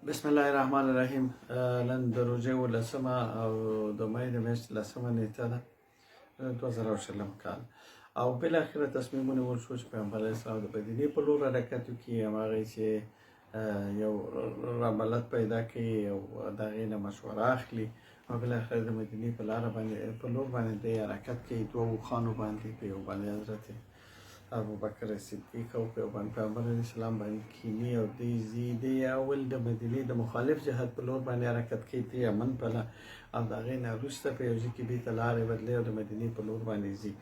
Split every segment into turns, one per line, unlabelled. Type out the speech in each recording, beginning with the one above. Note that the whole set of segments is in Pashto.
بسم الله الرحمن الرحیم. نن د روژې 10 او د مې د میاشتې 10 نیټه ده 2020 کال، او بالاخره تصمیم ونیول شو چې پیغمبر علیه السلام د مدینې په لور حرکت وکړي. هماغه چې یو رابلت پیدا کړي او د هغې نه مشوره اخلي او بالاخره د مدینې په لاره باندې په لور باندې دی حرکت کوي. دوه اوښانو باندې په یو باندې حضرت ابوبکر صدیق او پیغمبر علیه السلام باندې کینی او دی اول د مدینې د مخالف جهت په لور باندې حرکت کوي ته یمن په لاره، او د هغې نه وروسته په یو ځای کې بېرته لارې بدلوي او د مدینې په لور باندې ځي.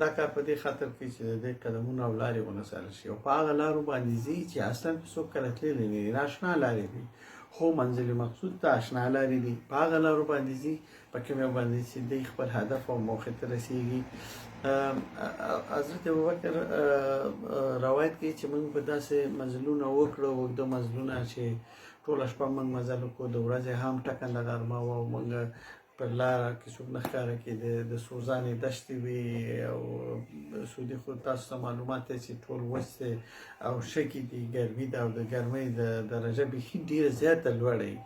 دا کار په دې خاطر کوي چې د دې قدمونه او لارې ونڅارل شي، او په هغه لارو باندې ځي چې اصلا په څوک کله تللی نه وي، ناشنا لارې دي، خو منزل مقصود ته اشنا لارې دي. په هغه لارو باندې ځي په کوم یو باندې چې دی خپل هدف او موخې ته رسېږي. حضرت ابوبکر روایت کوي چې موږ به داسې مزلونه وکړو، اوږده مزلونه چې ټوله شپه موږ مزل وکړو، د ورځې هم ټکنده غرمه وه، او موږ پر لاره کې څوک نه ښکاره کېدی، د سوزانې دښتې وې، او سعودي خو تاسو ته معلومات دی چې ټول وچ دی او شګې دي، ګرمي ده، او د ګرمۍ د درجه بیخي ډېره زیاته لوړه وي.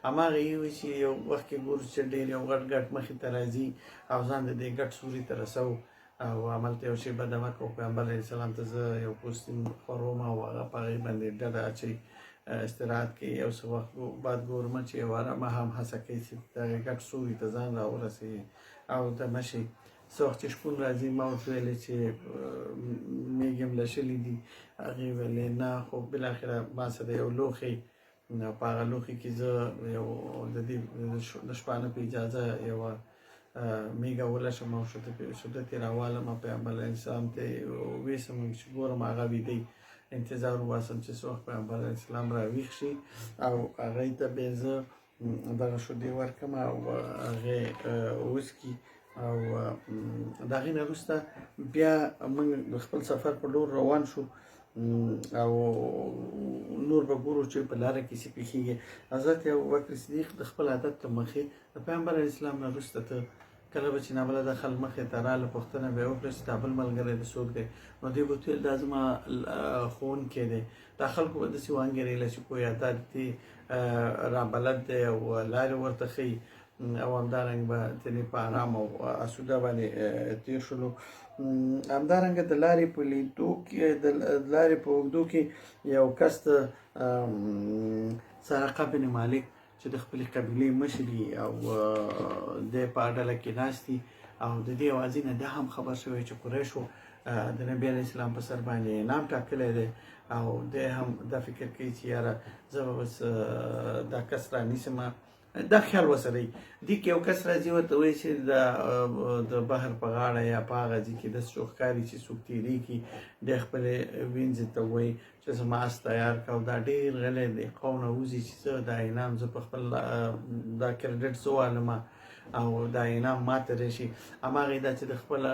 هماغه یې وي چې یو وخت کې ګورو چې ډېر یو غټ مخې ته راځي او ځان د دې ګټ سوري ته رسوو، او هملته یو شی بده مه کوو. پیغمبر علیه السلام ته زه یو پوستین خوروم او هغه په هغې باندې ډډه اچوي، استراحت کوي. یو څه وخت بعد ګورمه چې یو آرامه هم هڅه کوي چې دغې ګټ سوري ته ځان راورسوي او دمه شي. څه وخت چې شپون راځي ما ورته ویلې چې مېږې م لشلي دي، هغې ویلې نه، خو بالاخره ما څه د یو لوښی، په هغه لوښي کې زه یو د دې د شپانه په اجازه یوه میږه ولشم او شده ترې راوالم، پیغمبر علیه السلام ته ویسم چې ګورم هغه ویده، انتظار وباسم چې څه وخت پیغمبر علیه السلام راویښ شي او هغې ته بیا زه دغه شیدې ورکړم او هغې وڅکي. او د هغې نه وروسته بیا موږ د خپل سفر په لور روان شو، او نور به ګورو چې په لاره کې څه پېښېږي. حضرت ابوبکر صدیق د خپل عادت له مخې د پیغمبر علیه السلام نه وروسته ته کله به چې نابلده خلک مخې ته راله، پوښتنه به یې وکړه چې دا بل ملګری د څوک دی، نو دوی به ورته ویل دا زما ښوونکی دی. دا خلکو به داسې وانګېرېله چې ګویا دا د دې رابلد دی او لارې ورته ښیي، او همدارنګه به ترې په ارام او اسوده باندې تېر شولو. همدارنګه د لارې په لیدو کې د لارې په اوږدو کې یو کس د سرقه بن مالک چې د خپلې قبیلې مشري او دی په ډله کې ناست دي، او د دې اوازې نه دا هم خبر شوی چې قریشو د نبي علیه السلام په سر باندې انعام ټاکلی دی، او دی هم دا فکر کوي چې یاره زه به بس دا کس رانیسم. دا خیال وسره وي. دې کې یو کس راځي ورته وایي چې د بحر په غاړه یا په هغه ځای کې داسې څوک ښکاري چې څوک تېرېږي، دی خپلې وینځې ته وایي چې زما آس تیار کړه، او دا ډېر غلی دی، قوم نه وځي چې زه دا انعام زه په خپل دا کریډټ زه والمه او دا انعام ماته راشي. هماغې دا چې د خپله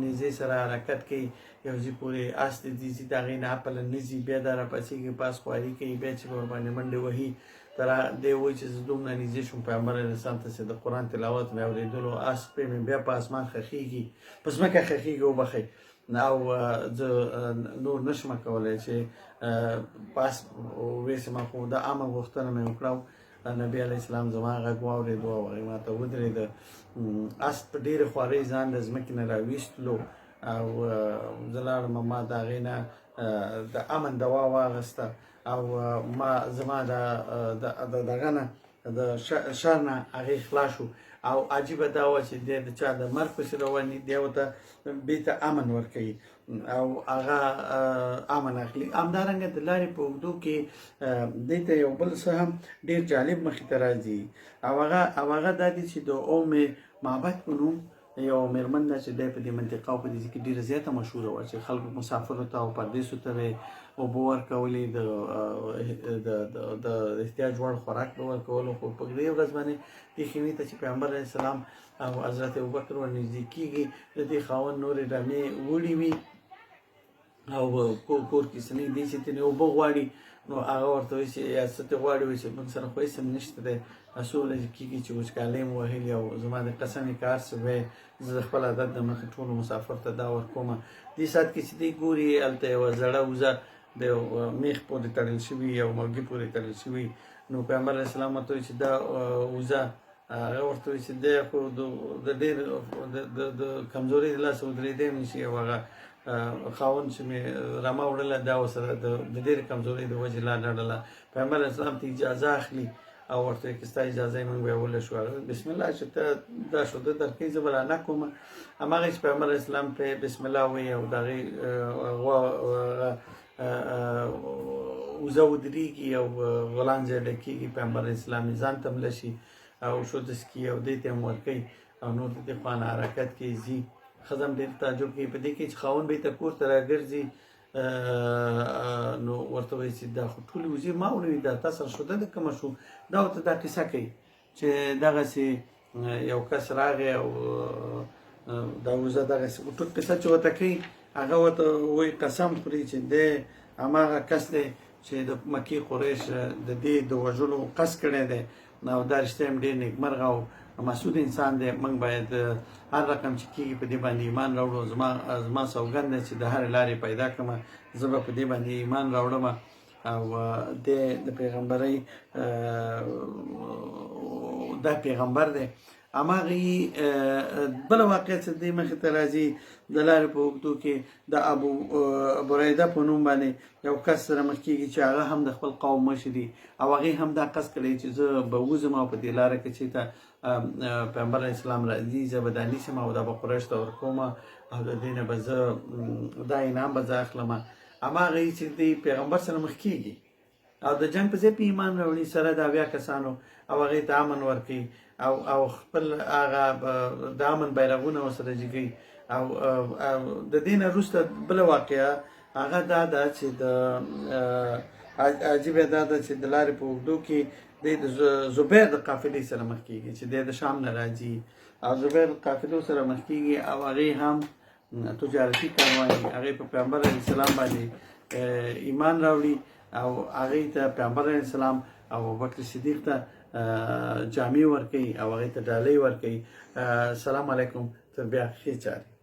نیزې سره حرکت کوي، یو ځای پورې آس ته ځي، د هغې نه اپله نه ځي، بیا دا راپاڅېږي، پاس خواري کوي، بیا چې به ورباندې منډې وهي، تر دی وایي چې زه دومره نږدې شوم پیغمبر علیه السلام ته چې د قرآن تلاوت مې اورېدلو، آس پې مې بیا په اسمان خښېږي، په ځمکه خښېږي، وبخئ، او زه نور نشم کولی چې پاس ویسم. خو د امن غوښتنه مې وکړه، نبي علیه السلام زما غږ واورېدو او هغې ما ته ودرېده. آس په ډېرې خوارۍ ځان د ځمکې نه راویستلو، او زه لاړم، ما د هغې نه د امن دوا واخیسته، او ما زما دغه نه د شر نه هغې خلاص شو. او عجیبه دا وه چې دی د چا د مرګ پسې روان وي، دی ورته بیرته امن ورکوي او هغه امن اخلي. همدارنګه د لارې په اوږدو کې دې ته یو بل څه هم ډېر جالب مخې ته راځي، او هغه دا دی چې د ام معبد په نوم یو مېرمن ده چې دی په دې منطقه او په دې ځای کې ډېره زیاته مشهوره وه، چې خلکو مسافرو ته او پردیسو ته به اوبه ورکولې، د احتیاج وړ خوراک به ورکولو. خو په دې ورځ باندې دې خیمې ته چې پیغمبر علیه السلام او حضرت ابوبکر ورنږدې کېږي، د دې خاوند نورې رمې وړي وي او کور کې څه نه دي چې ترې اوبه غواړي، نو هغه ورته وایي چې یا څه ترې غواړي، وایي چې موږ سره خو هېڅ هم نشته دی، څو ورځې کېږي چې وچکالۍ مو وهلي، او زما د قسمې که هر څه وی زه د خپل عادت د مخې ټولو مسافر ته دا ورکومه. دې ساعت کې چې دی ګوري هلته یوه زړه وزه د میخ پورې تړل شوي او مرګي پورې تړل شوي. نو پیغمبر علیه السلام ورته وایي چې دا وزه هغه ورته وایي چې دی خو د ډېر د کمزورۍ د لاسه ودرېدی نه شي او هغه خاوند چې مې رمه وړله دا ورسره د ډېرې کمزورۍ د وجې لار لرله. پیغمبر علیه السلام ته اجازه اخلي او ورته وایي که ستا اجازه یې موږ به وله شو. بسم الله چې ته دا شوده درکوي زه به رانه کوم. هماغه چې پیغمبر علیه السلام ته بسم الله وایي او د هغې وزه ودرېږي او غولانځه یې ډکېږي. پیغمبر علیه السلام یې ځان ته مله شي او شودس کي او دې ته هم ورکوي او نور د دې خوا نه حرکت کوي ځي. ښځه هم ډېر تعجب کوي په دې کې چې خاوند به یې ته کور ته راګرځي نو ورته وایي چې دا خو ټولې وزې ما وړوي دا تا سره شوده ده کومه شو. دا ورته دا کیسه کوي چې دغسې یو کس راغی او دا وزه دغسې ټول قصه چې ورته کوي هغه ورته وایي قسم خوري چې دی هماغه کس دی چې د مکې قریش د دې د وژلو قصد کړی دی او دا رښتیا هم ډېر نیکمرغه او مسعود انسان دی. موږ باید هر رقم چې کېږي په دې باندې ایمان راوړو. زما سوګند دی چې د هرې لارې پیدا کړم زه به په دې باندې ایمان راوړم او د پیغمبرۍ دا پیغمبر دی. هماغې بله واقعه چې دې مخې ته راځي د لارې په اوږدو کې د ابو بریده په نوم باندې یو کس سره مخ کېږي چې هغه هم د خپل قوم مشر دي او هغې هم دا قصد کړی چې زه به وځم او په دې لاره کې چې ته پیغمبر علیه السلام راځي زه به دا نیسم او دا به قریش ته ورکوم او د دې نه به زه دا انعام به زه اخلم. هماغې چې دې پیغمبر سره مخ کېږي او د جنګ په ځای په ایمان راوړي سره د 80 کسانو او هغې ته امن ورکوي او خپل هغه د امن بیرغونه ورسره جګوي. او د دې نه وروسته بله واقعه هغه دا ده چې د عجیبه دا ده چې د لارې په اوږدو کې دی د زبیر د قافلې سره مخ کېږي چې دی د شام نه راځي او زبیر قافلو سره مخ کېږي او هغې هم تجارتي کاروان دي. هغې په پیغمبر علیه السلام باندې ایمان راوړي او هغې ته پیغمبر علیه السلام او ابوبکر صدیق ته جامې ورکوي او هغې ته ډالۍ ورکوي. سلام علیکم تر بیا ښې چارې.